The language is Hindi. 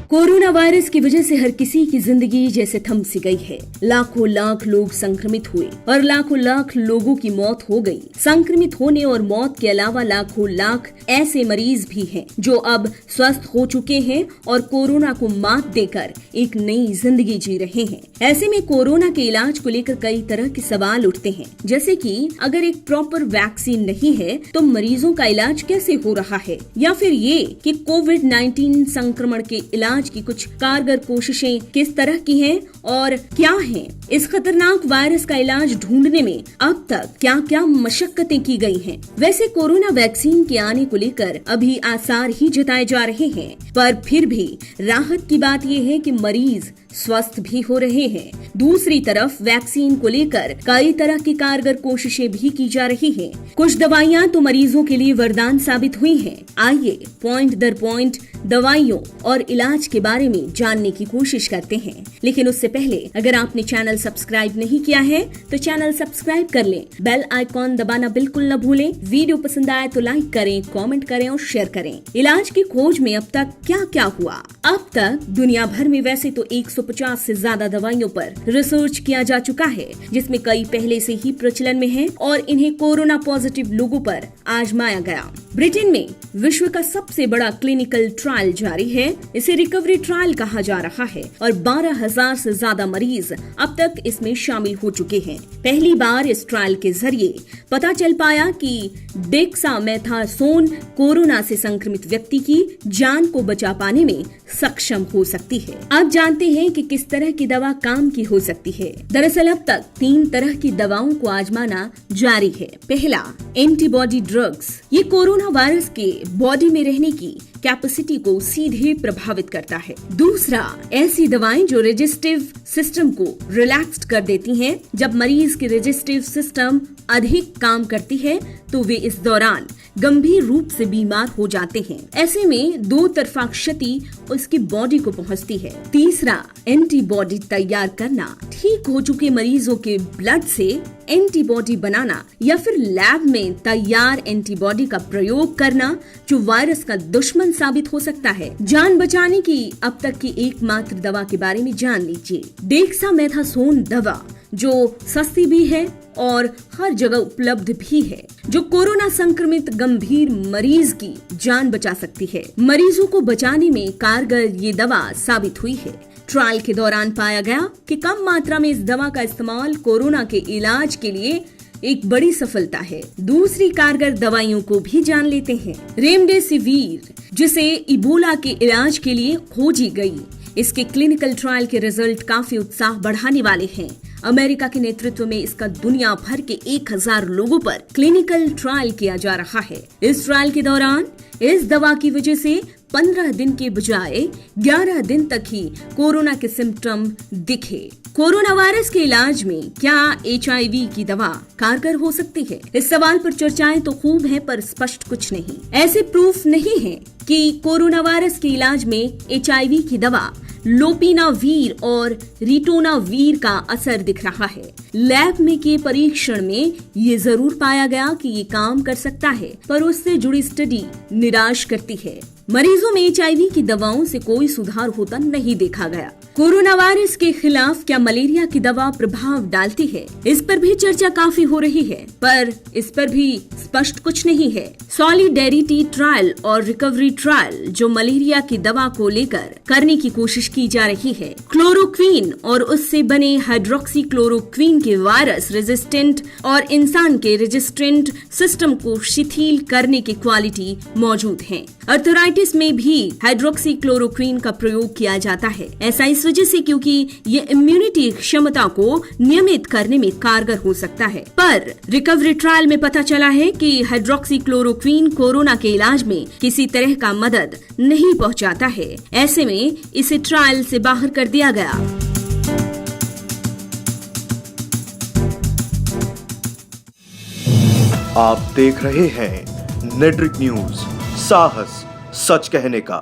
कोरोना वायरस की वजह से हर किसी की जिंदगी जैसे थम सी गई है। लाखों लाख लोग संक्रमित हुए और लाखों लाख लोगों की मौत हो गई। संक्रमित होने और मौत के अलावा लाखों लाख ऐसे मरीज भी हैं जो अब स्वस्थ हो चुके हैं और कोरोना को मात देकर एक नई जिंदगी जी रहे हैं। ऐसे में कोरोना के इलाज को लेकर कई तरह के सवाल उठते हैं, जैसे कि अगर एक प्रॉपर वैक्सीन नहीं है तो मरीजों का इलाज कैसे हो रहा है, या फिर ये कि कोविड-19 संक्रमण के इलाज की कुछ कारगर कोशिशें किस तरह की हैं और क्या हैं। इस खतरनाक वायरस का इलाज ढूंढने में अब तक क्या क्या मशक्कतें की गई हैं। वैसे कोरोना वैक्सीन के आने को लेकर अभी आसार ही जताए जा रहे हैं, पर फिर भी राहत की बात यह है कि मरीज स्वस्थ भी हो रहे हैं। दूसरी तरफ वैक्सीन को लेकर कई तरह की कारगर कोशिशें भी की जा रही हैं। कुछ दवाइयां तो मरीजों के लिए वरदान साबित हुई हैं। आइए पॉइंट दर पॉइंट दवाइयों और इलाज के बारे में जानने की कोशिश करते हैं, लेकिन उससे पहले अगर आपने चैनल सब्सक्राइब नहीं किया है तो चैनल सब्सक्राइब कर लें, बेल आइकॉन दबाना बिल्कुल न भूलें। वीडियो पसंद आए तो लाइक करें, कमेंट करें और शेयर करें। इलाज की खोज में अब तक क्या क्या हुआ। अब तक दुनिया भर में वैसे तो 150 से ज्यादा दवाइयों पर रिसर्च किया जा चुका है, जिसमें कई पहले से ही प्रचलन में हैं और इन्हें कोरोना पॉजिटिव लोगों पर आजमाया गया। ब्रिटेन में विश्व का सबसे बड़ा क्लिनिकल ट्रायल जारी है। इसे रिकवरी ट्रायल कहा जा रहा है और 12,000 से ज्यादा मरीज अब तक इसमें शामिल हो चुके हैं। पहली बार इस ट्रायल के जरिए पता चल पाया कि डेक्सामेथासोन कोरोना से संक्रमित व्यक्ति की जान को बचा पाने में सक्षम हो सकती है। अब जानते हैं कि किस तरह की दवा काम की हो सकती है। दरअसल अब तक 3 तरह की दवाओं को आजमाना जारी है। पहला, एंटीबॉडी ड्रग्स। ये कोरोना वायरस के बॉडी में रहने की कैपेसिटी को सीधे प्रभावित करता है। दूसरा, ऐसी दवाएं जो रेजिस्टिव सिस्टम को रिलैक्स्ड कर देती हैं। जब मरीज की रेजिस्टिव सिस्टम अधिक काम करती है तो वे इस दौरान गंभीर रूप से बीमार हो जाते हैं। ऐसे में 2 तरफा क्षति उसकी बॉडी को पहुंचती है। तीसरा, एंटीबॉडी तैयार करना। ठीक हो चुके मरीजों के ब्लड से एंटीबॉडी बनाना या फिर लैब में तैयार एंटीबॉडी का प्रयोग करना जो वायरस का दुश्मन साबित हो सकता है। जान बचाने की अब तक की एकमात्र दवा के बारे में जान लीजिए। डेक्सामेथासोन दवा जो सस्ती भी है और हर जगह उपलब्ध भी है, जो कोरोना संक्रमित गंभीर मरीज की जान बचा सकती है। मरीजों को बचाने में कारगर ये दवा साबित हुई है। ट्रायल के दौरान पाया गया कि कम मात्रा में इस दवा का इस्तेमाल कोरोना के इलाज के लिए एक बड़ी सफलता है। दूसरी कारगर दवाइयों को भी जान लेते हैं। रेमडेसिविर, जिसे इबोला के इलाज के लिए खोजी गई, इसके क्लिनिकल ट्रायल के रिजल्ट काफी उत्साह बढ़ाने वाले हैं। अमेरिका के नेतृत्व में इसका दुनिया भर के 1000 लोगों पर क्लिनिकल ट्रायल किया जा रहा है। इस ट्रायल के दौरान इस दवा की वजह से 15 दिन के बजाय 11 दिन तक ही कोरोना के सिम्टम दिखे। कोरोना वायरस के इलाज में क्या HIV की दवा कारगर हो सकती है? इस सवाल पर चर्चाएं तो खूब हैं, पर स्पष्ट कुछ नहीं। ऐसे प्रूफ नहीं है कि कोरोना वायरस के इलाज में HIV की दवा लोपिनावीर और रिटोनावीर का असर दिख रहा है। लैब में किए परीक्षण में ये जरूर पाया गया कि ये काम कर सकता है, पर उससे जुड़ी स्टडी निराश करती है। मरीजों में HIV की दवाओं से कोई सुधार होता नहीं देखा गया। कोरोना वायरस के खिलाफ क्या मलेरिया की दवा प्रभाव डालती है? इस पर भी चर्चा काफी हो रही है, पर इस पर भी स्पष्ट कुछ नहीं है। सॉलिडेरिटी ट्रायल और रिकवरी ट्रायल जो मलेरिया की दवा को लेकर करने की कोशिश की जा रही है। क्लोरोक्वीन और उससे बने हाइड्रोक्सी क्लोरोक्वीन के वायरस रेजिस्टेंट और इंसान के रेजिस्टेंट सिस्टम को शिथिल करने की क्वालिटी मौजूद है। आर्थराइटिस में भी हाइड्रोक्सी क्लोरोक्वीन का प्रयोग किया जाता है। ऐसा इस वजह से क्योंकि ये इम्यूनिटी क्षमता को नियमित करने में कारगर हो सकता है। पर रिकवरी ट्रायल में पता चला है कि हाइड्रोक्सी क्लोरोक्वीन कोरोना के इलाज में किसी तरह का मदद नहीं पहुंचाता है। ऐसे में इसे ट्रायल से बाहर कर दिया गया। आप देख रहे हैं नेट्रिक न्यूज, साहस सच कहने का।